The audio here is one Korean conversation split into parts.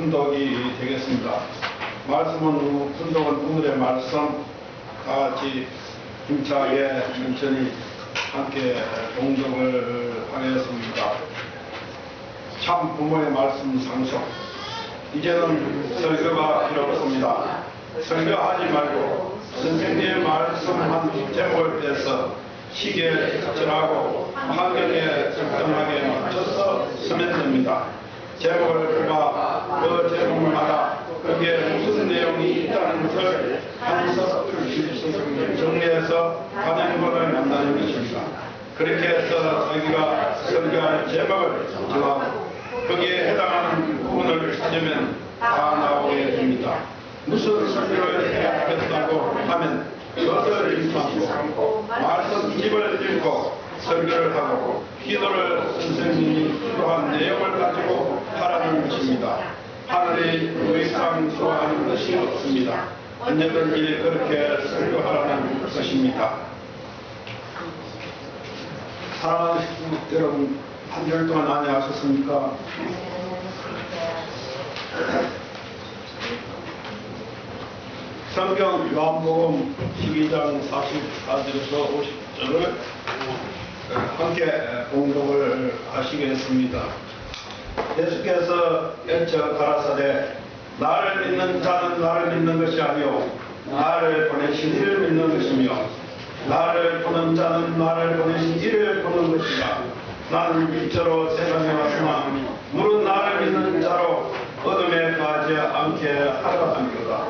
분독이 되겠습니다. 분독은 오늘의 말씀 다 같이 힘차게 천천히 함께 봉독을 하겠습니다. 참 부모의 말씀 상속. 이제는 설교가 필요 없습니다. 설교하지 말고 선생님의 말씀한 제목을 빼서 시기에 적절하고 환경에 적당하게 맞춰서 쓰면 됩니다. 제목을 뽑아 그 제목마다 거기에 무슨 내용이 있다는 것을 한서 정리해서 가정법을 만나는 것입니다. 그렇게 해서 자기가 설교할 제목을 정하고 거기에 해당하는 부분을 찾으면 다 나오게 됩니다. 무슨 설교를 해야 하겠다고 하면 그것을 읽고 말씀집을 읽고 설교를 하고 기도를 선생님이 필요한 내용을 가지고 하라는 것입니다. 하늘이 더 이상 좋아하는 것이 없습니다. 언제든지 그렇게 설교하라는 것입니다. 사랑하는 식구 여러분, 한 주일 동안 안녕하셨습니까? 성경 요한복음 12장 44절에서 50절을 함께 봉독을 하시겠습니다. 예수께서 여쭤 가라사대 나를 믿는 자는 나를 믿는 것이 아니요 나를 보내신 이를 믿는 것이며 나를 보는 자는 나를 보내신 이를 보는 것이라. 나는 빛으로 세상에 왔으나 물은 나를 믿는 자로 어둠에 가지 않게 하려 함이로다.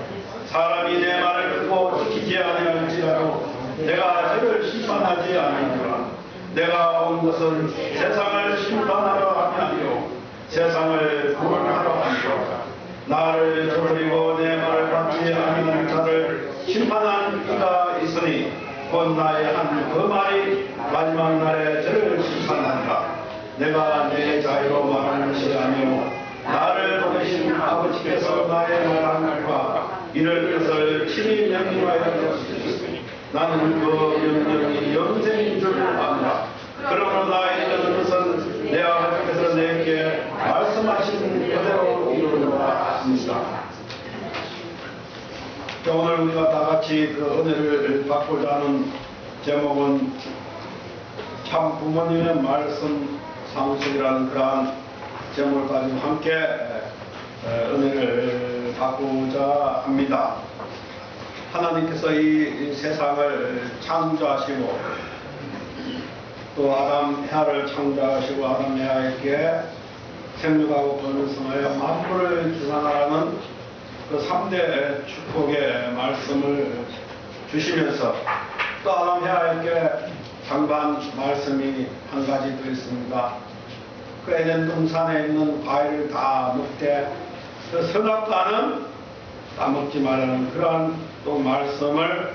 사람이 내 말을 듣고 지키지 아니할지라도 내가 저를 심판하지 아니하리라. 내가 온 것은 세상을 심판하러 함이 아니요 세상을 구원하러 함이로다. 나를 저버리고 내 말을 받지 아니하는 자를 심판한 이가 있으니 곧 나의 한 그 말이 마지막 날에 저를 심판하리라. 내가 내 자유로 말하는 것이 아니요 나를 보내신 아버지께서 나의 말한 바 이를 뜻을 친히 명령하여 주셨으니 나는 그 명령이 영생인 줄 압니다. 그러므로 나 이르는 것은 내 아버지께서 내게 말씀하신 그대로 이루노라 하십니다. 오늘 우리가 다 같이 그 은혜를 받고자 하는 제목은 참 부모님의 말씀 상속이라는 그러한 제목을 가지고 함께 은혜를 받고자 합니다. 하나님께서 이 세상을 창조하시고 또 아담 해아를 창조하시고 아담 해아에게 생육하고 번성하여 만물을 주관하라는 그 3대 축복의 말씀을 주시면서 또 아담 해아에게 상반 말씀이 한 가지 더 있습니다. 그 에덴 동산에 있는 과일을 다 먹되 그 선악과는 다 먹지 말라는 그러한 또 말씀을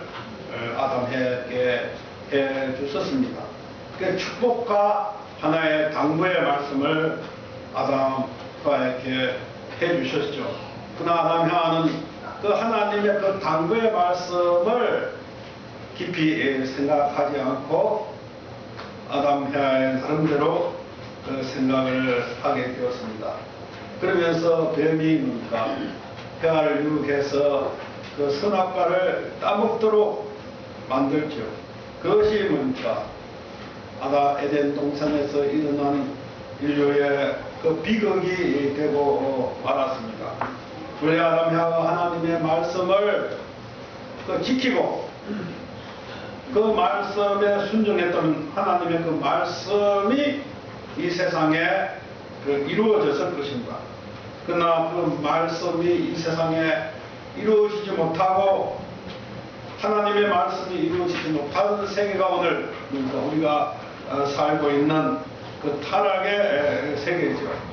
아담 해아에게 해 주셨습니다. 그 축복과 하나의 당부의 말씀을 아담과에게 해 주셨죠. 그러나 아담 해아는 그 하나님의 그 당부의 말씀을 깊이 생각하지 않고 아담 해아의 나름대로 그 생각을 하게 되었습니다. 그러면서 뱀이 뭡니까? 해아를 유혹해서 그 선악과를 따먹도록 만들죠. 그것이 뭡니까? 에덴 동산에서 일어난 인류의 그 비극이 되고 말았습니다. 우리 아담 해아가 하나님의 말씀을 지키고 그 말씀에 순종했던 하나님의 그 말씀이 이 세상에 이루어졌을 것입니다. 그러나 그 말씀이 이 세상에 이루어지지 못하고 하나님의 말씀이 이루어지지 못하는 세계가 오늘 우리가 살고 있는 그 타락의 세계죠.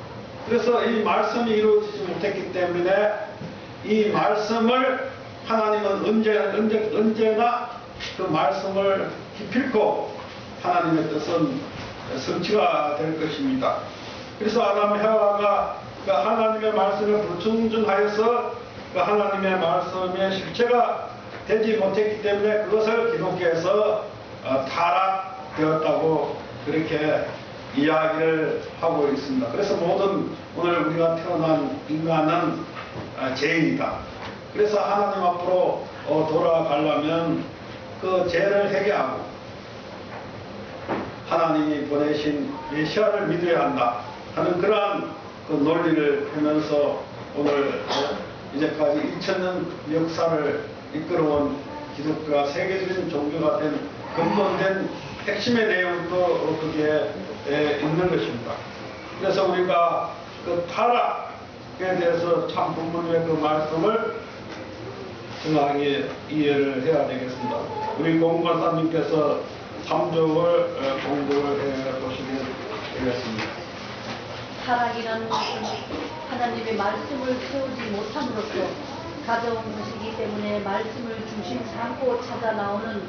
그래서 이 말씀이 이루어지지 못했기 때문에 이 말씀을 하나님은 언제나 그 말씀을 기필코 하나님의 뜻은 성취가 될 것입니다. 그래서 아담 해아가 그 하나님의 말씀에 불충분하여서 그 하나님의 말씀의 실체가 되지 못했기 때문에 그것을 기독교에서 타락되었다고 그렇게 이야기를 하고 있습니다. 그래서 모든 오늘 우리가 태어난 인간은 죄인이다. 그래서 하나님 앞으로 돌아가려면 그 죄를 회개하고 하나님이 보내신 메시아를 믿어야 한다 하는 그러한 그 논리를 하면서 오늘 이제까지 2000년 역사를 이끌어온 기독교가 세계적인 종교가 된 근본된 핵심의 내용도 거기에 있는 것입니다. 그래서 우리가 그 타락에 대해서 참 본문의 그 말씀을 정확하게 이해를 해야 되겠습니다. 우리 공관사님께서 3절을 공부를 해 보시면 되겠습니다. 타락이라는 것은 하나님의 말씀을 세우지 못함으로써 가져온 것이기 때문에 말씀을 중심 삼고 찾아 나오는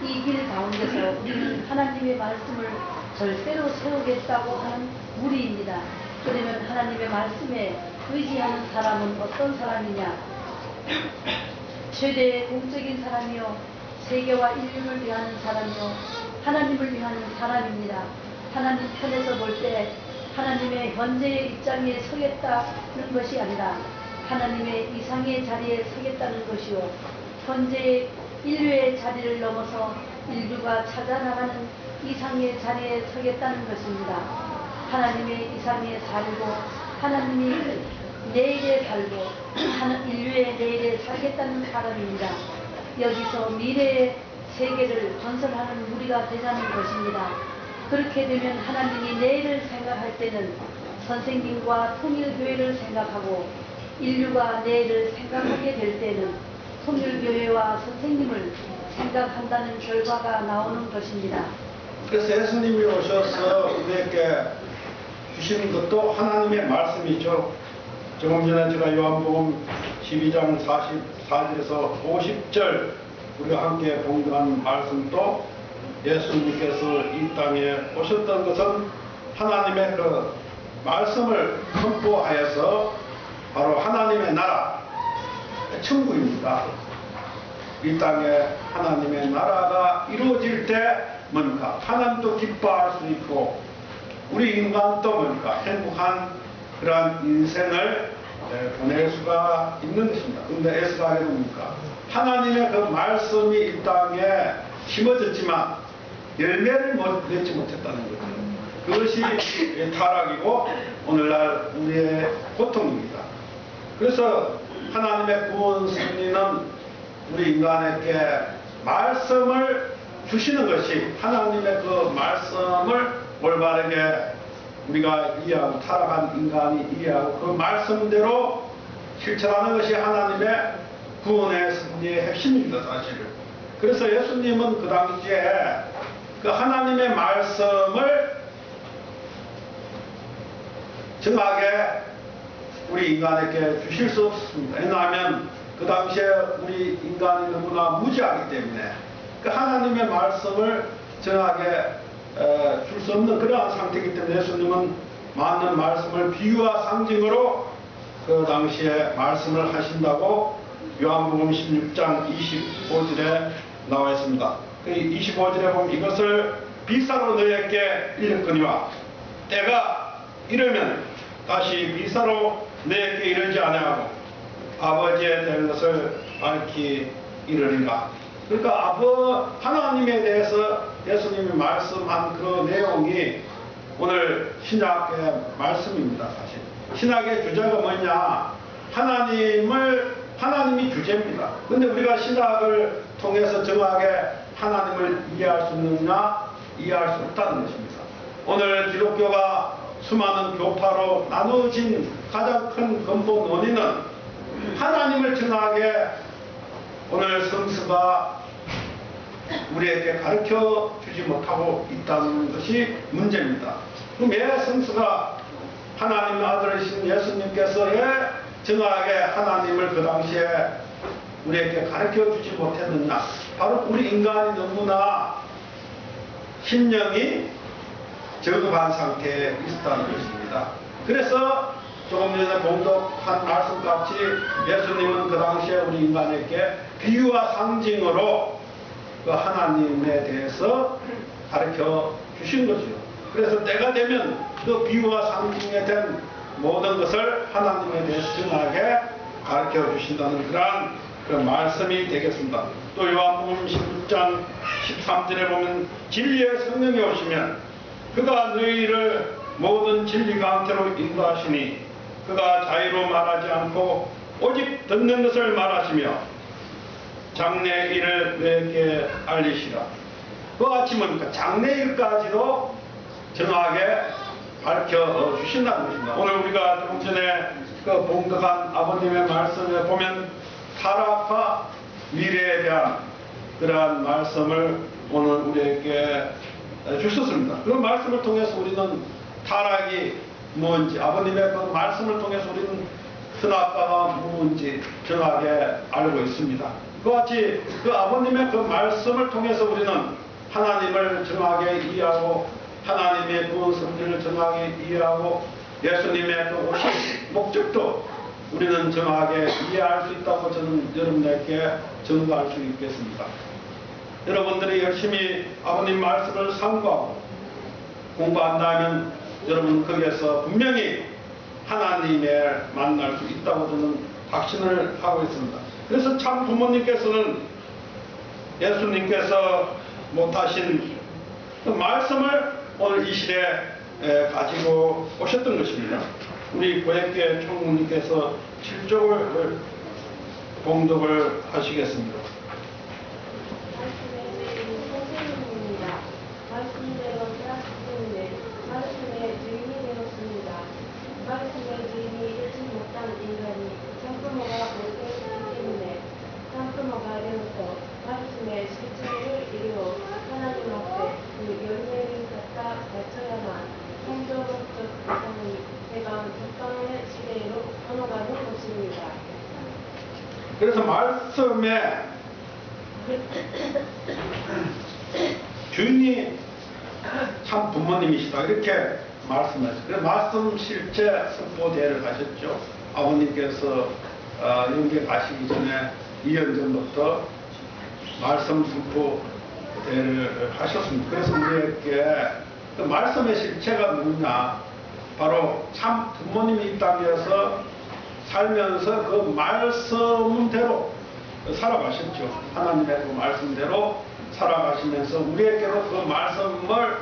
이 길 가운데서 우리는 하나님의 말씀을 절대로 세우겠다고 하는 무리입니다. 그러면 하나님의 말씀에 의지하는 사람은 어떤 사람이냐? 최대의 공적인 사람이요, 세계와 인류를 위하는 사람이요, 하나님을 위하는 사람입니다. 하나님 편에서 볼 때 하나님의 현재의 입장에 서겠다는 것이 아니라 하나님의 이상의 자리에 서겠다는 것이요, 현재의 인류의 자리를 넘어서 인류가 찾아나가는 이상의 자리에 서겠다는 것입니다. 하나님의 이상에 살고 하나님이 내일에 살고 인류의 내일에 살겠다는 사람입니다. 여기서 미래의 세계를 건설하는 무리가 되자는 것입니다. 그렇게 되면 하나님이 내일을 생각할 때는 선생님과 통일교회를 생각하고 인류가 내일을 생각하게 될 때는 통일교회와 선생님을 생각한다는 결과가 나오는 것입니다. 그래서 예수님이 오셔서 우리에게 주시는 것도 하나님의 말씀이죠. 조금 전에 제가 요한복음 12장 44절에서 50절 우리가 함께 공부한 말씀도 예수님께서 이 땅에 오셨던 것은 하나님의 그 말씀을 선포하여서 바로 하나님의 나라, 천국입니다. 이 땅에 하나님의 나라가 이루어질 때 뭔가 하나님도 기뻐할 수 있고 우리 인간도 뭔가 행복한 그러한 인생을 보낼 수가 있는 것입니다. 그런데 에스라엘은 뭡니까? 하나님의 그 말씀이 이 땅에 심어졌지만 열매를 맺지 못했다는 거죠. 그것이 타락이고 오늘날 우리의 고통입니다. 그래서 하나님의 구원 섭리는 우리 인간에게 말씀을 주시는 것이 하나님의 그 말씀을 올바르게 우리가 이해하고 타락한 인간이 이해하고 그 말씀대로 실천하는 것이 하나님의 구원의 섭리의 핵심입니다. 사실은. 그래서 예수님은 그 당시에 그 하나님의 말씀을 정확하게 우리 인간에게 주실 수 없습니다. 왜냐하면 그 당시에 우리 인간이 너무나 무지하기 때문에 그 하나님의 말씀을 정확하게 줄 수 없는 그러한 상태이기 때문에 예수님은 많은 말씀을 비유와 상징으로 그 당시에 말씀을 하신다고 요한복음 16장 25절에 나와 있습니다. 그 25절에 보면 이것을 비사로 너희에게 이르거니와 때가 이르면 다시 비사로 너희에게 이르지 아니하고 아버지에 대한 것을 밝히 이르리라. 그러니까 하나님에 대해서 예수님이 말씀한 그 내용이 오늘 신약의 말씀입니다. 사실 신약의 주제가 뭐냐? 하나님이 주제입니다. 그런데 우리가 신약을 통해서 정확하게 하나님을 이해할 수 있느냐? 이해할 수 없다는 것입니다. 오늘 기독교가 수많은 교파로 나누어진 가장 큰 근본 원인은 하나님을 정확하게 오늘 성서가 우리에게 가르쳐 주지 못하고 있다는 것이 문제입니다. 그럼 왜 성서가 하나님의 아들이신 예수님께서 왜 정확하게 하나님을 그 당시에 우리에게 가르쳐 주지 못했느냐? 바로 우리 인간이 너무나 심령이 저급한 상태에 있었다는 것입니다. 그래서 조금 전에 봉독한 말씀같이 예수님은 그 당시에 우리 인간에게 비유와 상징으로 그 하나님에 대해서 가르쳐 주신 거죠. 그래서 때가 되면 그 비유와 상징에 대한 모든 것을 하나님에 대해서 정확하게 가르쳐 주신다는 그러한 그 말씀이 되겠습니다. 또 요한복음 16장 13절에 보면 진리의 성령이 오시면 그가 너희를 모든 진리 가운데로 인도하시니 그가 자유로 말하지 않고 오직 듣는 것을 말하시며 장래 일을 너에게 알리시라. 그와 같이 뭡니까? 장래 일까지도 정확하게 밝혀 주신다는 것입니다. 오늘 우리가 좀 전에 그 봉독한 아버님의 말씀에 보면 타락과 미래에 대한 그러한 말씀을 오늘 우리에게 주셨습니다. 그 말씀을 통해서 우리는 타락이 뭔지, 아버님의 그 말씀을 통해서 우리는 선악과가 뭔지 정확하게 알고 있습니다. 그와 같이 그 아버님의 그 말씀을 통해서 우리는 하나님을 정확하게 이해하고 하나님의 구원 성질을 정확하게 이해하고 예수님의 그 오신 목적도 우리는 정확하게 이해할 수 있다고 저는 여러분들께 증거할 수 있겠습니다. 여러분들이 열심히 아버님 말씀을 상고하고 공부한다면 여러분 거기에서 분명히 하나님을 만날 수 있다고 저는 확신을 하고 있습니다. 그래서 참 부모님께서는 예수님께서 못하신 그 말씀을 오늘 이 시대에 가지고 오셨던 것입니다. 우리 고액계 총무님께서 7쪽을 봉독을 하시겠습니다. 말씀대로 살았기 말씀의 주인이 되었습니다. 말씀의 주인이 되지 못한 인간이 산부모가 못되었기 때문에 산부모가 되어서 말씀의 실체를 이루어 하나님 앞에 그 열매를 갖다 바쳐야만 성도로적 세상이 대강 적당의 시대로 넘어가는 것입니다. 그래서 말씀에 주인이 참 부모님이시다 이렇게 말씀하셨어요. 그래서 말씀 실제 선포대회를 하셨죠. 아버님께서 영계 가시기 전에 2년 전부터 말씀 선포대회를 하셨습니다. 그래서 우리에게 그 말씀의 실체가 뭐냐, 바로 참 부모님이 이 땅에서 살면서 그 말씀대로 살아가셨죠. 하나님의 그 말씀대로 살아가시면서 우리에게도 그 말씀을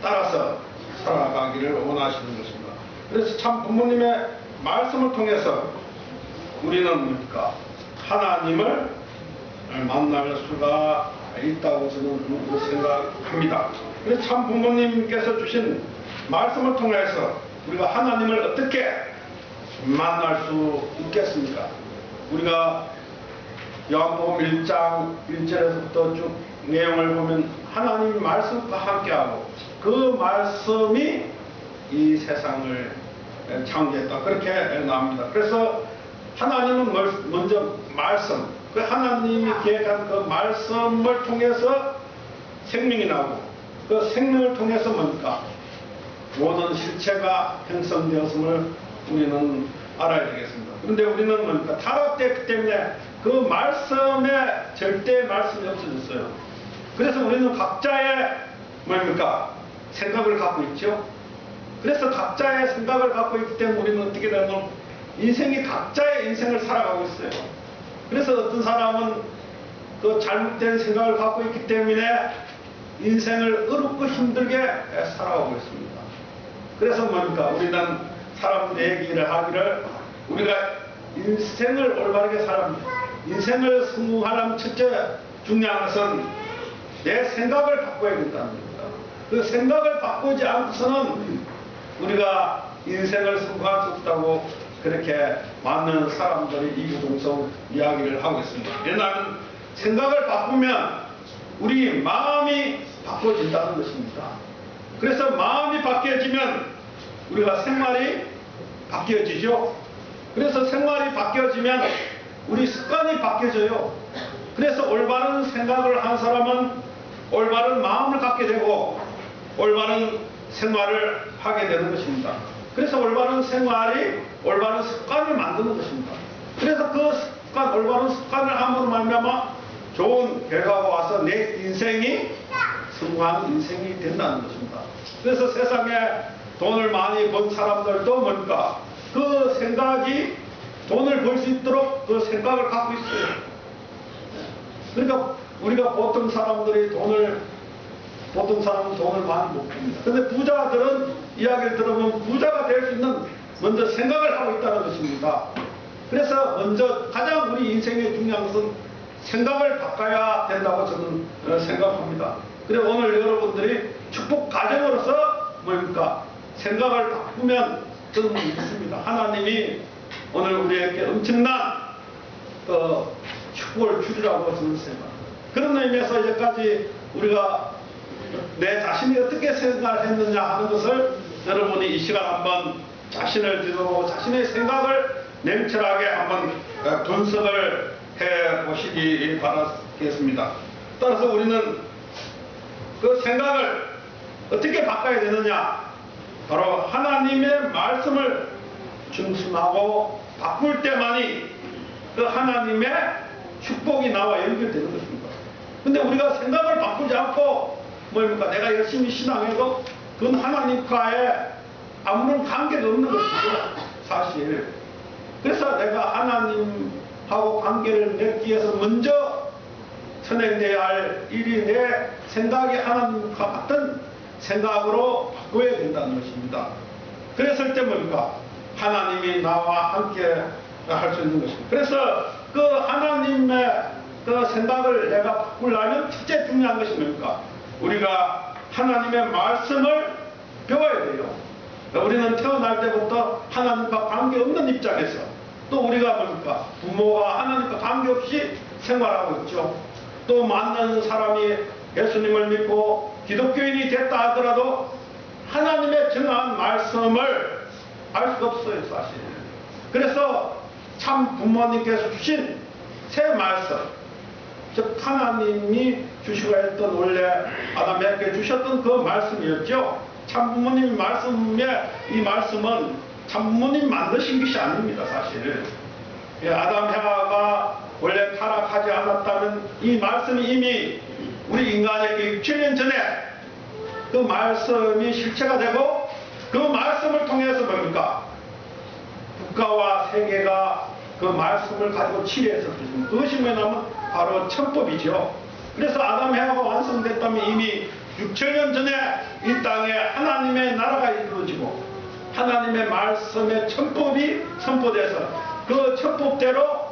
따라서 살아가기를 원하시는 것입니다. 그래서 참 부모님의 말씀을 통해서 우리는 뭡니까? 하나님을 만날 수가 있다고 저는 생각합니다. 그래서 참 부모님께서 주신 말씀을 통해서 우리가 하나님을 어떻게 만날 수 있겠습니까? 우리가 요한복음 1장 1절에서부터 쭉 내용을 보면 하나님 말씀과 함께하고 그 말씀이 이 세상을 창조했다 그렇게 나옵니다. 그래서 하나님은 먼저 말씀, 그 하나님이 계획한 그 말씀을 통해서 생명이 나고 그 생명을 통해서 뭡니까? 모든 실체가 형성되었음을 우리는 알아야 되겠습니다. 그런데 우리는 뭡니까? 타락됐기 때문에 그 말씀에 절대 말씀이 없어졌어요. 그래서 우리는 각자의 뭡니까? 생각을 갖고 있죠. 그래서 각자의 생각을 갖고 있기 때문에 우리는 어떻게 되면 인생이 각자의 인생을 살아가고 있어요. 그래서 어떤 사람은 그 잘못된 생각을 갖고 있기 때문에 인생을 어렵고 힘들게 살아가고 있습니다. 그래서 뭡니까? 우리는 사람들의 얘기를 하기를 우리가 인생을 올바르게 살아갑니다. 인생을 성공하려면 첫째 중요한 것은 내 생각을 바꿔야 된다는 겁니다. 그 생각을 바꾸지 않고서는 우리가 인생을 성공할 수 없다고 그렇게 많은 사람들이 이구동성 이야기를 하고 있습니다. 왜냐하면 생각을 바꾸면 우리 마음이 바꿔진다는 것입니다. 그래서 마음이 바뀌어지면 우리가 생활이 바뀌어지죠. 그래서 생활이 바뀌어지면 우리 습관이 바뀌어져요. 그래서 올바른 생각을 한 사람은 올바른 마음을 갖게 되고 올바른 생활을 하게 되는 것입니다. 그래서 올바른 생활이 올바른 습관을 만드는 것입니다. 그래서 그 습관, 올바른 습관을 함으로 말미암아 좋은 결과가 와서 내 인생이 성공한 인생이 된다는 것입니다. 그래서 세상에 돈을 많이 번 사람들도 뭡니까? 그 생각이 돈을 벌 수 있도록 그 생각을 갖고 있어요. 그러니까 우리가 보통 사람은 돈을 많이 못 봅니다. 근데 부자들은 이야기를 들으면 부자가 될 수 있는 먼저 생각을 하고 있다는 것입니다. 그래서 먼저 가장 우리 인생의 중요한 것은 생각을 바꿔야 된다고 저는 생각합니다. 그래서 오늘 여러분들이 축복 가정으로서 뭡니까? 생각을 바꾸면 저는 믿습니다. 하나님이 오늘 우리에게 엄청난 축복을 주리라고 저는 생각합니다. 그런 의미에서 이제까지 우리가 내 자신이 어떻게 생각을 했느냐 하는 것을 여러분이 이 시간 한번 자신을 들여다보고 자신의 생각을 냉철하게 한번 분석을 해 보시기 바라겠습니다. 따라서 우리는 그 생각을 어떻게 바꿔야 되느냐? 바로 하나님의 말씀을 중심하고 바꿀 때만이 그 하나님의 축복이 나와 연결되는 것입니다. 근데 우리가 생각을 바꾸지 않고 뭡니까? 내가 열심히 신앙해도 그건 하나님과의 아무런 관계가 없는 것이죠. 사실. 그래서 내가 하나님하고 관계를 맺기 위해서 먼저 선행돼야 할 일이 내 생각이 하나님과 같은 생각으로 바꿔야 된다는 것입니다. 그랬을 때 뭡니까? 하나님이 나와 함께 할 수 있는 것입니다. 그래서 그 하나님의 그 생각을 내가 바꾸려면 첫째 중요한 것이 뭡니까? 우리가 하나님의 말씀을 배워야 돼요. 우리는 태어날 때부터 하나님과 관계없는 입장에서 또 우리가 뭡니까? 부모가 하나님과 관계없이 생활하고 있죠. 또 만나는 사람이 예수님을 믿고 기독교인이 됐다 하더라도 하나님의 정한 말씀을 알 수가 없어요, 사실. 그래서 참 부모님께서 주신 새 말씀, 즉 하나님이 주시고 했던 원래 아담에게 주셨던 그 말씀이었죠. 참 부모님 말씀에 이 말씀은 참 부모님 만드신 것이 아닙니다, 사실. 아담 해와가 원래 타락하지 않았다면 이 말씀이 이미 우리 인간에게 6,000년 전에 그 말씀이 실체가 되고 그 말씀을 통해서 뭡니까? 국가와 세계가 그 말씀을 가지고 치리했었습니다. 그것이 뭐냐면 바로 천법이죠. 그래서 아담 해와가 완성됐다면 이미 6,000년 전에 이 땅에 하나님의 나라가 이루어지고 하나님의 말씀의 천법이 선포돼서 그 천법대로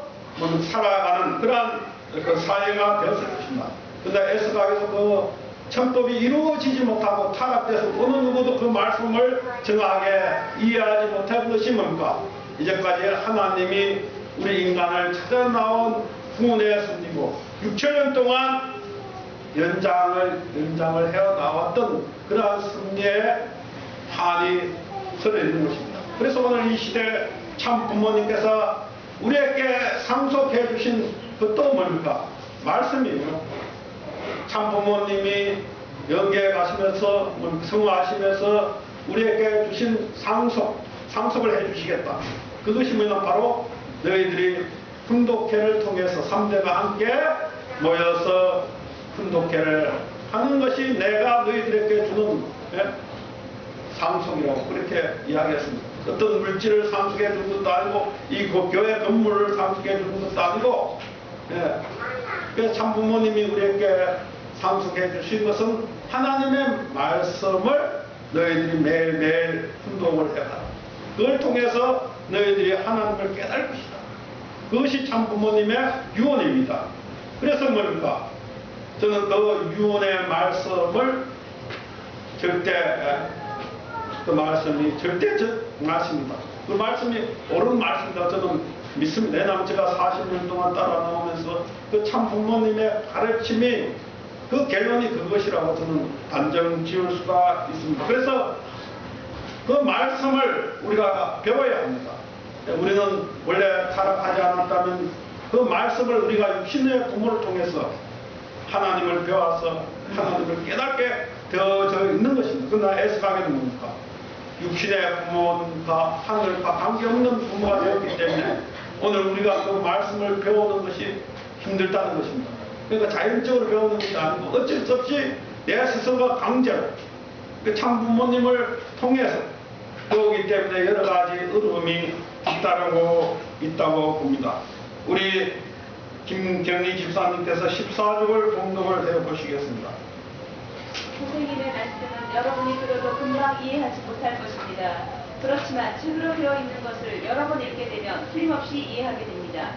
살아가는 그러한 그 사회가 되었을 것입니다. 그런데 에스각에서 그 천법이 이루어지지 못하고 타락돼서 어느 누구도 그 말씀을 정확하게 이해하지 못한 것이 뭡니까? 이제까지 하나님이 우리 인간을 찾아 나온 구원의 섭리고 6,000년 동안 연장을 해어 나왔던 그러한 섭리의 한이 서려 있는 것입니다. 그래서 오늘 이 시대 참 부모님께서 우리에게 상속해 주신 그 또 뭡니까? 말씀이에요. 참 부모님이 영계에 가시면서 성화하시면서 우리에게 주신 상속을 해 주시겠다. 그것이 뭐냐면 바로 너희들이 훈독회를 통해서 3대가 함께 모여서 훈독회를 하는 것이 내가 너희들에게 주는 상속이라고 그렇게 이야기했습니다. 어떤 물질을 상속해 주는 것도 아니고 이 교회 건물을 상속해 주는 것도 아니고 그래서 참 부모님이 우리에게 상속해 주신 것은 하나님의 말씀을 너희들이 매일매일 훈독을 해라. 그걸 통해서 너희들이 하나님을 깨달을 것이다. 그것이 참 부모님의 유언입니다. 그래서 뭡니까? 저는 그 유언의 말씀을 그 말씀이 절대적 말씀이다. 그 말씀이 옳은 말씀이다. 저는 믿습니다. 왜냐하면 제가 40년 동안 따라 나오면서 그 참 부모님의 가르침이 그 결론이 그것이라고 저는 단정 지을 수가 있습니다. 그래서 그 말씀을 우리가 배워야 합니다. 우리는 원래 타락하지 않았다면 그 말씀을 우리가 육신의 부모를 통해서 하나님을 배워서 하나님을 깨닫게 되어져 있는 것입니다. 그러나 에스각에는 뭡니까? 육신의 부모가 하늘과 관계없는 부모가 되었기 때문에 오늘 우리가 그 말씀을 배우는 것이 힘들다는 것입니다. 그러니까 자연적으로 배우는 것이 아니고 어쩔 수 없이 내 스스로가 강제로 참 부모님을 통해서 그렇기 때문에 여러 가지 어려움이 뒤따르고 있다고 봅니다. 우리 김경리 집사님께서 14주를 봉독을 해보시겠습니다. 선생님의 말씀은 여러분이 들어도 금방 이해하지 못할 것입니다. 그렇지만 책으로 되어 있는 것을 여러 번 읽게 되면 틀림없이 이해하게 됩니다.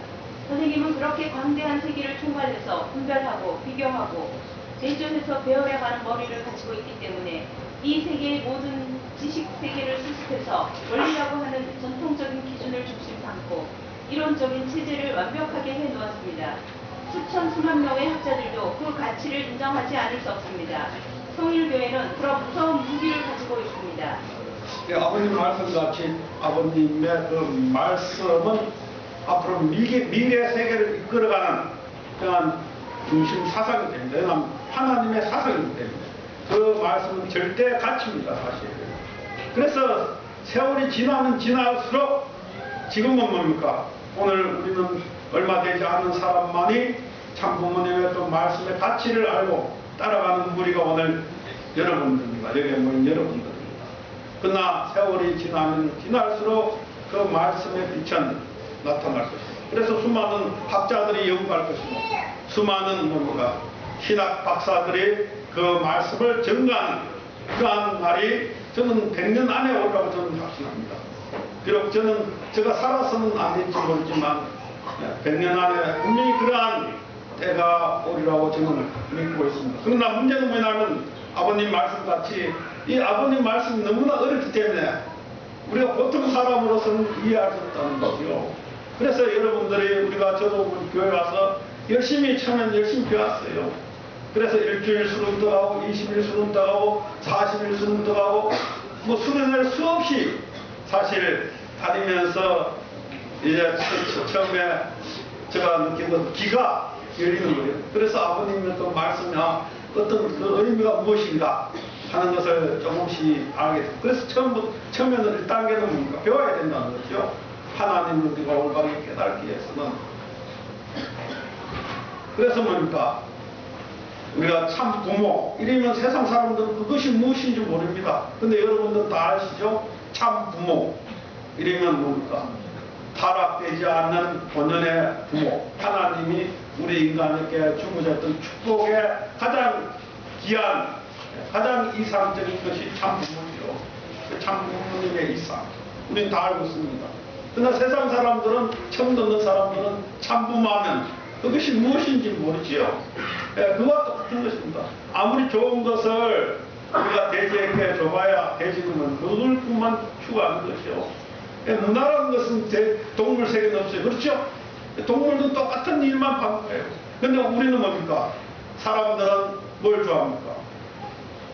선생님은 그렇게 광대한 세계를 총괄해서 분별하고 비교하고 내쫓에서 배워나가는 머리를 가지고 있기 때문에 이 세계의 모든 지식 세계를 수습해서 원리라고 하는 전통적인 기준을 중심 삼고 이론적인 체제를 완벽하게 해놓았습니다. 수천 수만 명의 학자들도 그 가치를 인정하지 않을 수 없습니다. 통일교회는 그런 무서운 무기를 가지고 있습니다. 예, 아버님 말씀같이 아버님의 그 말씀은 앞으로 미래 세계를 이끌어가는 그런 중심 사상이 됩니다. 왜냐하면 하나님의 사상이기 때문에 그 말씀은 절대 가치입니다, 사실. 그래서 세월이 지나면 지날수록 지금은 뭡니까? 오늘 우리는 얼마 되지 않은 사람만이 참 부모님의 그 말씀의 가치를 알고 따라가는 무리가 오늘 여러분들입니다. 여기에 모인 여러분들입니다. 그러나 세월이 지나면 지날수록 그 말씀의 빛은 나타날 것입니다. 그래서 수많은 학자들이 연구할 것이고 수많은 뭔가 신학 박사들이 그 말씀을 증거하는 그러한 날이 저는 100년 안에 오라고 저는 확신합니다. 비록 저는 제가 살아서는 안 될지 모르지만 100년 안에 분명히 그러한 때가 오리라고 저는 믿고 있습니다. 그러나 문제는 뭐냐면 아버님 말씀같이 이 아버님 말씀이 너무나 어렵기 때문에 우리가 보통 사람으로서는 이해할 수 없다는 거죠. 그래서 여러분들이 저도 교회 와서 처음엔 열심히 배웠어요. 그래서 일주일 수능도 가고 20일 수능도 가고 40일 수능도 가고 뭐 수능을 수없이 사실 다니면서 이제 처음에 제가 느낀 건 기가 열리는 거예요. 그래서 아버님의 또 말씀이 어떤 그 의미가 무엇인가 하는 것을 조금씩 알게 돼요. 그래서 처음에는 1단계는 뭡니까? 배워야 된다는 거죠. 하나님을 우리가 올바르게 깨닫기 위해서는. 그래서 뭡니까? 우리가 참 부모, 이러면 세상 사람들은 그것이 무엇인지 모릅니다. 근데 여러분들 다 아시죠? 참 부모, 이러면 뭡니까? 타락되지 않는 본연의 부모, 하나님이 우리 인간에게 주고졌던 축복의 가장 귀한, 가장 이상적인 것이 참 부모죠. 참 부모님의 이상. 우리는 다 알고 있습니다. 그러나 세상 사람들은, 처음 듣는 사람들은 참 부모하면 그것이 무엇인지 모르지요. 그와 똑같은 것입니다. 아무리 좋은 것을 우리가 돼지에게 줘봐야 돼지는 그것만 추구하는 것이요. 문화라는 것은 동물 세계는 없어요. 그렇죠? 동물도 똑같은 일만 반복해요. 근데 우리는 뭡니까? 사람들은 뭘 좋아합니까?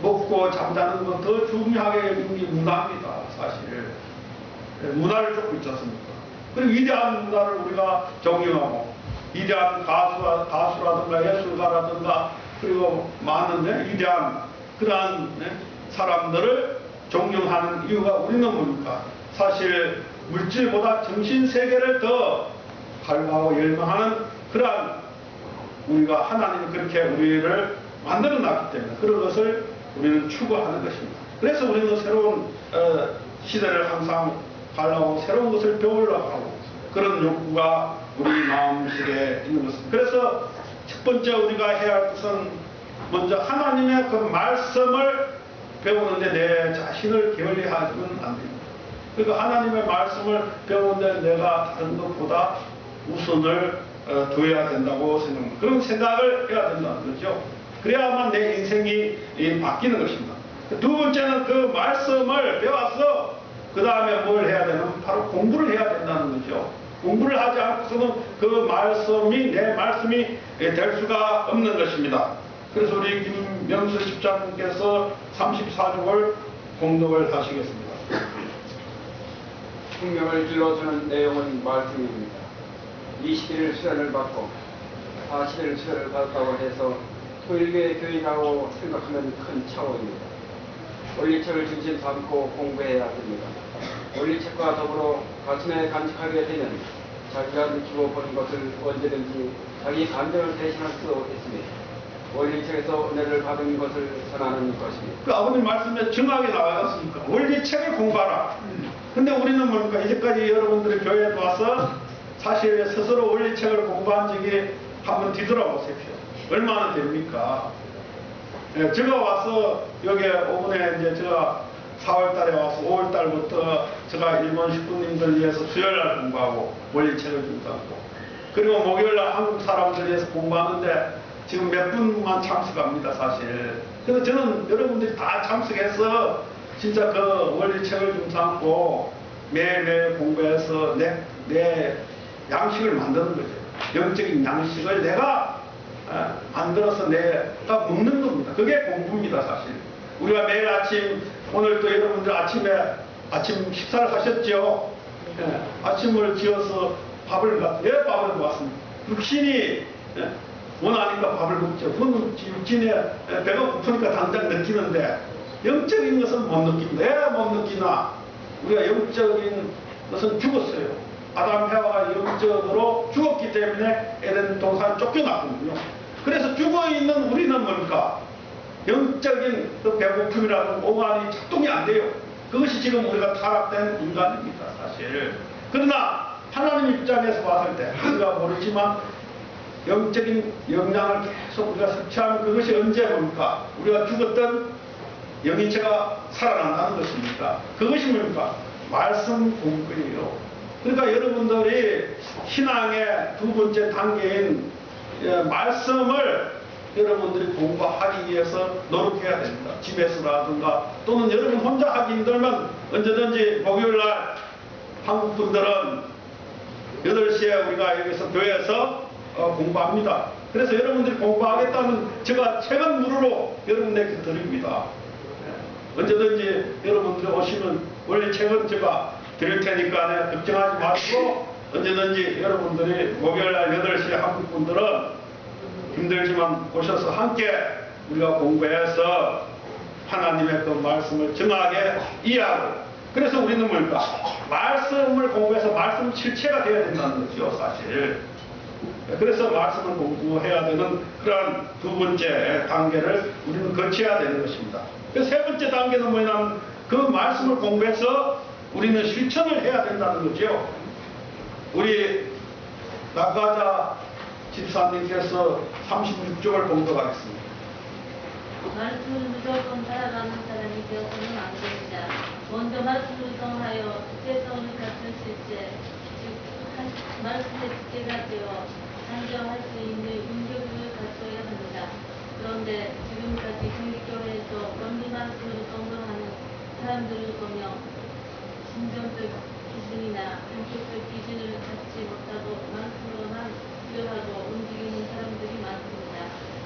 먹고 잠자는 건 더 중요하게 여기는 게 문화입니다. 사실. 문화를 쫓고 있지 않습니까? 그리고 위대한 문화를 우리가 존경하고 위대한 가수라든가 예술가라든가 그리고 많은 위대한 그러한 사람들을 존경하는 이유가 우리는 뭡니까? 사실 물질보다 정신세계를 더 갈망하고 열망하는 그러한 우리가 하나님이 그렇게 우리를 만들어 놨기 때문에 그런 것을 우리는 추구하는 것입니다. 그래서 우리는 새로운 시대를 항상 가려고 새로운 것을 배우려고 하고 그런 욕구가 우리 마음속에 있는 것입니다. 그래서 첫 번째 우리가 해야 할 것은 먼저 하나님의 그 말씀을 배우는데 내 자신을 게을리하지는 안 됩니다. 그러니까 하나님의 말씀을 배우는데 내가 다른 것보다 우선을 둬야 된다고 생각합니다. 그런 생각을 해야 된다는 거죠. 그래야만 내 인생이 바뀌는 것입니다. 두 번째는 그 말씀을 배워서 그 다음에 뭘 해야 되냐면 바로 공부를 해야 된다는 거죠. 공부를 하지 않고서는 그 말씀이 내 말씀이 될 수가 없는 것입니다. 그래서 우리 김명수 집사님께서 34쪽을 공독을 하시겠습니다. 생명을 길러주는 내용은 말씀입니다. 20일 수련을 받고 40일 수련을 받았다고 해서 토일교의 교인이라고 생각하면 큰 차원입니다. 원리책을 중심 삼고 공부해야 됩니다. 원리책과 더불어 가슴에 간직하게 되면 자기가 느끼고 보는 것을 언제든지 자기 감정을 대신할 수 있습니다. 원리책에서 은혜를 받은 것을 전하는 것입니다. 그 아버님 말씀에 정확히 나와있으니까 원리책을 공부하라. 근데 우리는 뭡니까? 이제까지 여러분들이 교회에 와서 사실 스스로 원리책을 공부한 적이 한번 뒤돌아보십시오. 얼마나 됩니까? 예, 제가 와서 여기 오번에 이제 제가 4월 달에 와서 5월 달부터 제가 일본 식구님들 위해서 수요일날 공부하고 원리책을 준다고, 그리고 목요일날 한국 사람들 위해서 공부하는데 지금 몇 분만 참석합니다, 사실. 그래서 저는 여러분들이 다 참석해서 진짜 그 원리책을 좀 삼고 매일매일 공부해서 내 양식을 만드는 거죠. 영적인 양식을 내가 만들어서 내가 먹는 겁니다. 그게 공부입니다, 사실. 우리가 매일 아침, 오늘 또 여러분들 아침 식사를 하셨죠? 아침을 지어서 왜 밥을 먹었습니까? 육신이 원하니까 밥을 먹죠. 그건 육신에 배가 고프니까 당장 느끼는데 영적인 것은 못 느낍니다. 왜 못 느끼나? 우리가 영적인 것은 죽었어요. 아담 해와가 영적으로 죽었기 때문에 에덴 동산에 쫓겨났거든요. 그래서 죽어있는 우리는 뭡니까? 영적인 그 배고픔이라는 오간이 작동이 안 돼요. 그것이 지금 우리가 타락된 인간입니다, 사실. 그러나 하나님 입장에서 봤을 때 우리가 모르지만 영적인 영향을 계속 우리가 섭취하면 그것이 언제 뭡니까? 우리가 죽었던 영인체가 살아난다는 것입니다. 그것이 뭡니까? 말씀 공부예요. 그러니까 여러분들이 신앙의 두 번째 단계인 말씀을 여러분들이 공부하기 위해서 노력해야 됩니다. 집에서라든가 또는 여러분 혼자 하기 힘들면 언제든지 목요일날 한국 분들은 8시에 우리가 여기서 교회에서 공부합니다. 그래서 여러분들이 공부하겠다면 제가 책은 무료로 여러분에게 드립니다. 언제든지 여러분들이 오시면 원래 책은 제가 드릴 테니까 걱정하지 마시고 언제든지 여러분들이 목요일날 8시에 한국 분들은 힘들지만 오셔서 함께 우리가 공부해서 하나님의 그 말씀을 정확하게 이해하고, 그래서 우리는 뭘까? 말씀을 공부해서 말씀 실체가 되어야 된다는 거죠, 사실. 그래서 말씀을 공부해야 되는 그러한 두 번째 단계를 우리는 거쳐야 되는 것입니다. 그 세 번째 단계는 뭐냐면 그 말씀을 공부해서 우리는 실천을 해야 된다는 거죠. 우리 나가자 집사님께서 36쪽을 공독하겠습니다. 말씀을 무조건 따라가는 사람이 되어서는 안 됩니다. 먼저 말씀을 정하여 주체성을 갖춘 실제, 즉 말씀의 주체가 되어 상정할 수 있는 인격을 갖춰야 합니다. 그런데 지금까지 국립교회에서 원리 말씀을 공부하는 사람들을 보며 신정적 기준이나 인격적 기준을 갖지 못하고 말씀으로만 수혈하고 움직이는 사람들이 많습니다.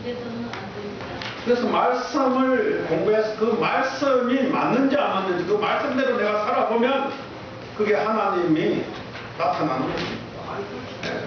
그래서는 안 됩니다. 그래서 말씀을 공부해서 그 말씀이 맞는지 안 맞는지 그 말씀대로 내가 살아보면 그게 하나님이 나타나는 것입니다.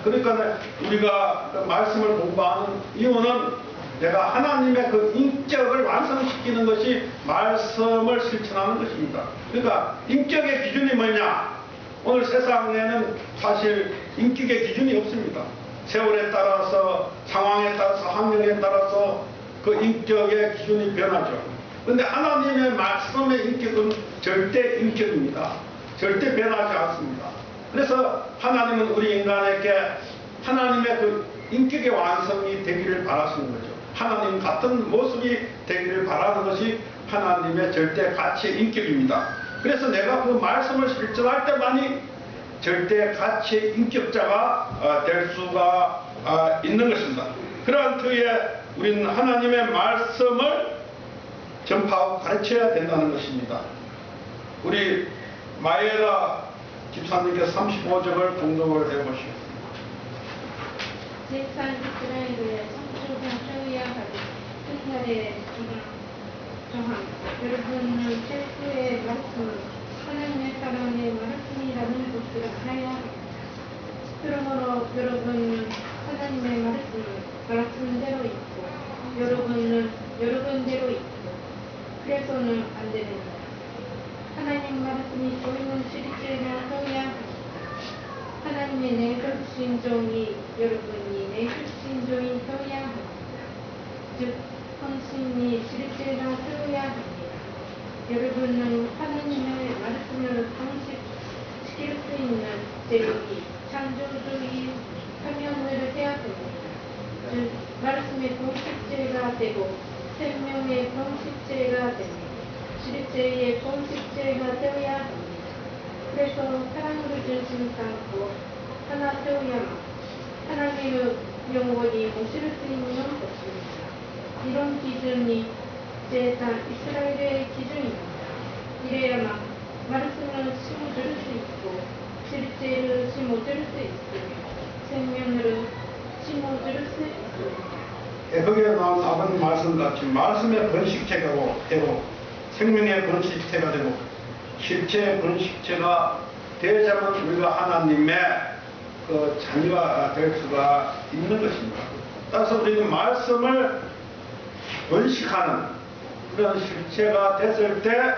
그러니까 우리가 그 말씀을 공부하는 이유는 내가 하나님의 그 인격을 완성시키는 것이 말씀을 실천하는 것입니다. 그러니까 인격의 기준이 뭐냐? 오늘 세상에는 사실 인격의 기준이 없습니다. 세월에 따라서, 상황에 따라서, 환경에 따라서 그 인격의 기준이 변하죠. 그런데 하나님의 말씀의 인격은 절대 인격입니다. 절대 변하지 않습니다. 그래서 하나님은 우리 인간에게 하나님의 그 인격의 완성이 되기를 바라시는 거죠. 하나님 같은 모습이 되기를 바라는 것이 하나님의 절대 가치의 인격입니다. 그래서 내가 그 말씀을 실천할 때만이 절대 가치의 인격자가 될 수가 있는 것입니다. 그러한 터에 우리는 하나님의 말씀을 전파하고 가르쳐야 된다는 것입니다. 우리 마이에라 집사님께서 35적을 공독을 해보시오. 제4이스라엘의 성주병 최의양하고 끝날에 정합니다. 여러분은 최후의 말씀은 하나님의 사랑의 말씀이라는 것을 알아야 합니다. 그러므로 여러분은 하나님의 말씀을 말씀대로 읽고 여러분은 여러분대로 읽고 그래서는 안 됩니다. 하나님 말씀이 보이는 실제를 써야 합니다. 하나님의 내적 신종이 여러분이 내적 신종인 즉 헌신이 실제가 되어야 합니다. 여러분은 하나님의 말씀을 성취시킬 수 있는 제국이 창조주의 사명을 해야 됩니다. 즉 말씀의 공식제가 되고 생명의 공식제가 됩니다. 실제의 공식제가 되어야 합니다. 그래서 사랑으로 중심 삼고 하나 되어야만 하나님을 영원히 모실 수 있는 것입니다. 이런 기준이 제3 이스라엘의 기준입니다. 이래야만 말씀을 심어줄 수 있고 실제를 심어줄 수 있으며 생명을 심어줄 수 있습니다. 거기에 나온 아버님 말씀같이 말씀의 번식체가 되고 생명의 번식체가 되고 실체의 번식체가 되자면 우리가 하나님의 그 자녀가 될 수가 있는 것입니다. 따라서 우리는 말씀을 번식하는 그런 실체가 됐을 때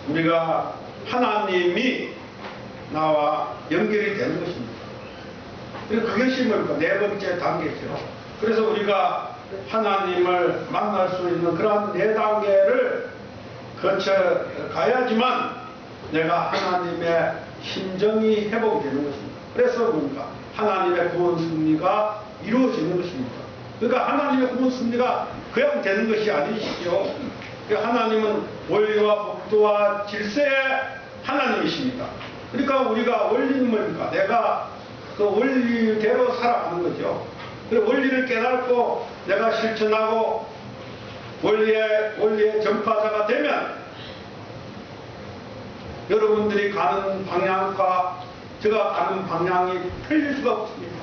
우리가 하나님이 나와 연결이 되는 것입니다. 그리고 그것이 뭡니까? 네 번째 단계죠. 그래서 우리가 하나님을 만날 수 있는 그러한 네 단계를 거쳐 가야지만 내가 하나님의 심정이 회복이 되는 것입니다. 그래서 뭡니까? 하나님의 구원 승리가 이루어지는 것입니다. 그러니까 하나님의 구원 승리가 그냥 되는 것이 아니시죠. 하나님은 원리와 법도와 질서의 하나님이십니다. 그러니까 우리가 원리는 뭡니까? 내가 그 원리대로 살아가는 거죠. 그 원리를 깨닫고 내가 실천하고 원리의 전파자가 되면 여러분들이 가는 방향과 제가 가는 방향이 틀릴 수가 없습니다.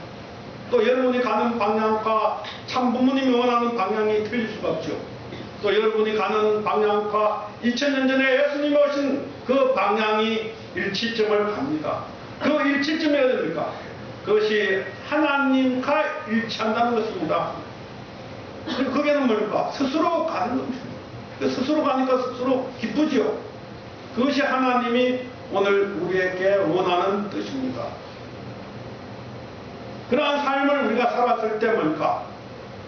또 여러분이 가는 방향과 참 부모님이 원하는 방향이 틀릴 수가 없죠. 또 여러분이 가는 방향과 2000년 전에 예수님이 오신 그 방향이 일치점을 갑니다. 그 일치점이 어딥니까? 그것이 하나님과 일치한다는 것입니다. 그게는 뭡니까? 스스로 가는 겁니다. 스스로 가니까 스스로 기쁘지요. 그것이 하나님이 오늘 우리에게 원하는 뜻입니다. 그러한 삶을 우리가 살았을 때 뭡니까?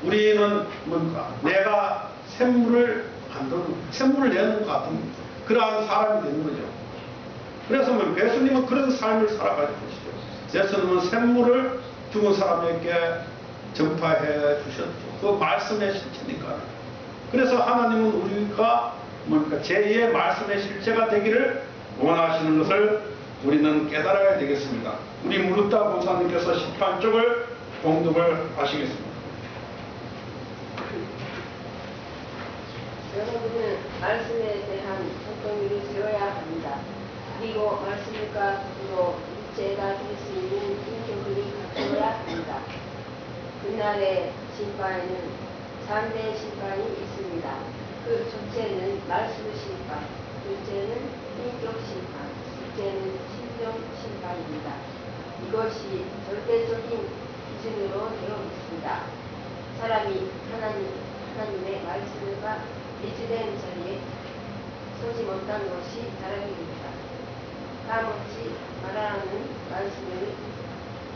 우리는 뭡니까? 내가 샘물을 내는 것 같은 그러한 사람이 되는 거죠. 그래서 뭐 예수님은 그런 삶을 살아가지고 계시죠. 예수님은 샘물을 죽은 사람에게 전파해 주셨죠. 그 말씀의 실체니까요. 그래서 하나님은 우리가 뭡니까? 제2의 말씀의 실체가 되기를 원하시는 것을 우리는 깨달아야 되겠습니다. 우리 무릇다 권사님께서 18쪽을 봉독을 하시겠습니다. 여러분은 말씀에 대한 전통을 세워야 합니다. 그리고 말씀과 더불어 일체가 될 수 있는 인격을 갖춰야 합니다. 그날의 심판에는 3대 심판이 있습니다. 그 첫째는 말씀 심판, 둘째는 인격 심판, 셋째는 심정 심판입니다. 이것이 절대적인 기준으로 되어 있습니다. 사람이 하나님의 말씀과 일치된 자리에 서지 못한 것이 자랑입니다. 다음없이 말하는 말씀을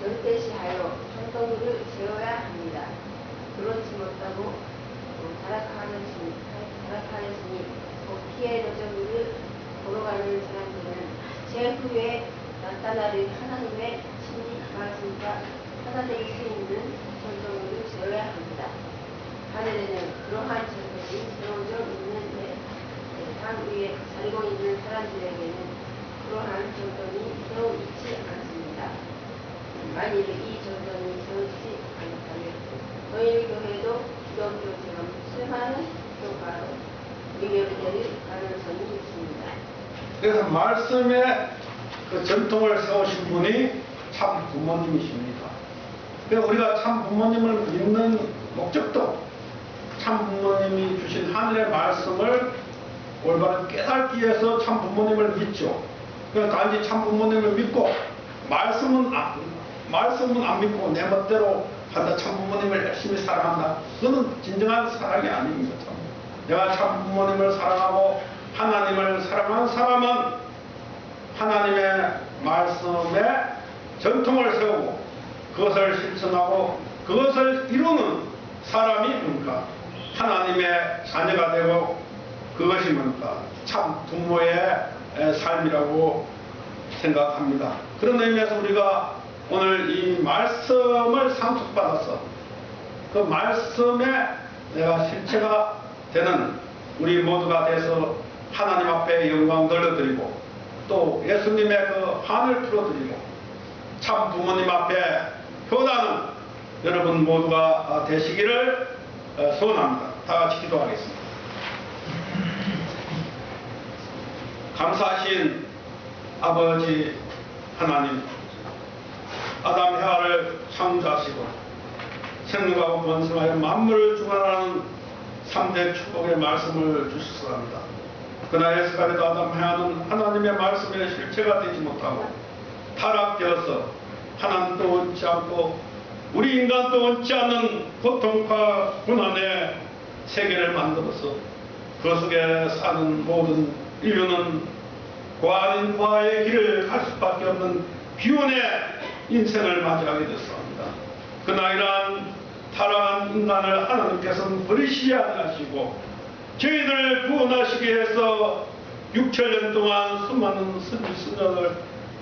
절대시하여 전통을 세워야 합니다. 그렇지 못하고 타락하였으니 피해 노정을 걸어가는 사람들은 제후에 나타나는 하나님의 진리 말씀과 하나 될 수 있는 전통을 세워야 합니다. 하늘에는 그러한 전통이 세워져 있는데 땅 위에 살고 있는 사람들에게는 그러한 전통이 세워 있지 않습니다. 만일 이 전통이 세워지지 않다면 너희 교회도 기독교처럼 수많은 교파로 유멸될 가능성이 있습니다. 그래서 말씀에 그 전통을 세우신 분이 참 부모님이십니다. 그래서 우리가 참 부모님을 믿는 목적도 참 부모님이 주신 하늘의 말씀을 올바로 깨닫기 위해서 참 부모님을 믿죠. 그러니까 단지 참 부모님을 믿고 말씀은 안 믿고 내 멋대로 한다. 참 부모님을 열심히 사랑한다. 그거는 진정한 사랑이 아닙니다. 참. 내가 참 부모님을 사랑하고 하나님을 사랑하는 사람은 하나님의 말씀에 전통을 세우고 그것을 실천하고 그것을 이루는 사람이 뭡니까? 하나님의 자녀가 되고 그것이 뭡니까? 참 부모의 삶이라고 생각합니다. 그런 의미에서 우리가 오늘 이 말씀을 상속받아서 그 말씀에 내가 실체가 되는 우리 모두가 돼서 하나님 앞에 영광 돌려드리고 또 예수님의 그 한을 풀어드리고 참 부모님 앞에 효다는 여러분 모두가 되시기를 소원합니다. 다 같이 기도하겠습니다. 감사하신 아버지 하나님, 아담 해와를 창조하시고 생명하고 번성하여 만물을 주관하는 3대 축복의 말씀을 주셨습니다. 그러나 예수가래도 아담 해와는 하나님의 말씀의 실체가 되지 못하고 타락되어서 하나님도 원치 않고 우리 인간도 원치 않는 고통과 고난의 세계를 만들어서 그 속에 사는 모든 인류는 고아닌 고아의 길을 갈 수밖에 없는 비운의 인생을 맞이하게 됐습니다. 그러나 이러한 타락한 인간을 하나님께서는 버리시지 아니하시고 저희들을 구원하시기 위해서 6천년 동안 수많은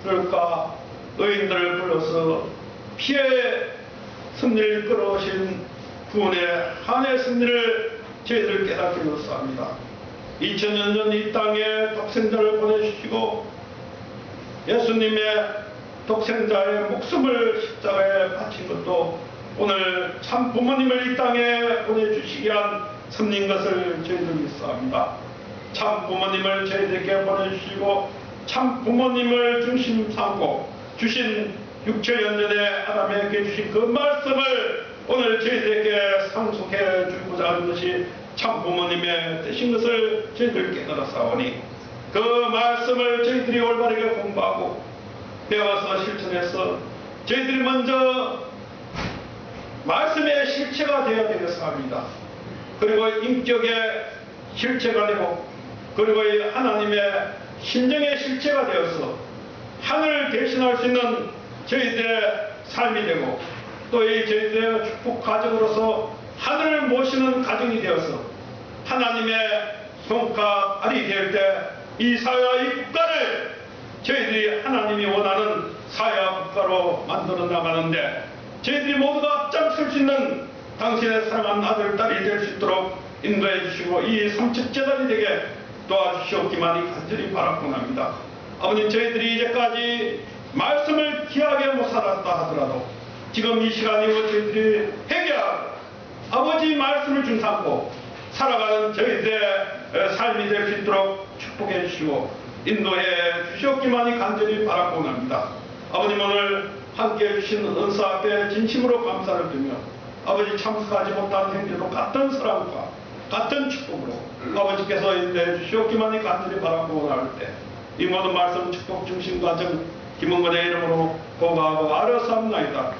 선지수녀들과 의인들을 불러서 피해 승리를 이끌어오신 구원의 한의 승리를 저희들 깨닫게 되었습니다. 2000년 전 이 땅에 독생자를 보내주시고 예수님의 독생자의 목숨을 십자가에 바친 것도 오늘 참 부모님을 이 땅에 보내주시기 위한 섭리인 것을 저희들 믿습니다. 참 부모님을 저희들에게 보내주시고 참 부모님을 중심 삼고 주신 6천년 전에 아담에게 주신 그 말씀을 오늘 저희들에게 상속해 주고자 하는 것이 참 부모님의 되신 것을 저희들 깨달았사오니 그 말씀을 저희들이 올바르게 공부하고 배워서 실천해서 저희들이 먼저 말씀의 실체가 되어야 되겠습니다. 그리고 인격의 실체가 되고 그리고 이 하나님의 심정의 실체가 되어서 하늘을 대신할 수 있는 저희들의 삶이 되고 또 이 저희들의 축복 가정으로서 하늘을 모시는 가정이 되어서 하나님의 손가 발이 될 때 이 사회와 이 국가를 저희들이 하나님이 원하는 사회와 국가로 만들어 나가는데 저희들이 모두가 앞장설 수 있는 당신의 사랑하는 아들, 딸이 될 수 있도록 인도해 주시고 이 삼척재단이 되게 도와주시옵기만이 간절히 바라곤 합니다. 아버님, 저희들이 이제까지 말씀을 귀하게 못 살았다 하더라도 지금 이 시간 이후 저희들이 회개하고 아버지 말씀을 준삼고 살아가는 저희들의 삶이 될 수 있도록 축복해 주시고 인도해 주시옵기만이 간절히 바라곤 합니다. 아버님, 오늘 함께해 주신 은사 앞에 진심으로 감사를 드리며 아버지 참석하지 못한 행위로 같은 사랑과 같은 축복으로 아버지께서 인도해 주시옵기만이 간절히 바라고 할 때 이 모든 말씀 축복 중심 과정 김은건의 이름으로 고마하고 아뢰사옵나이다.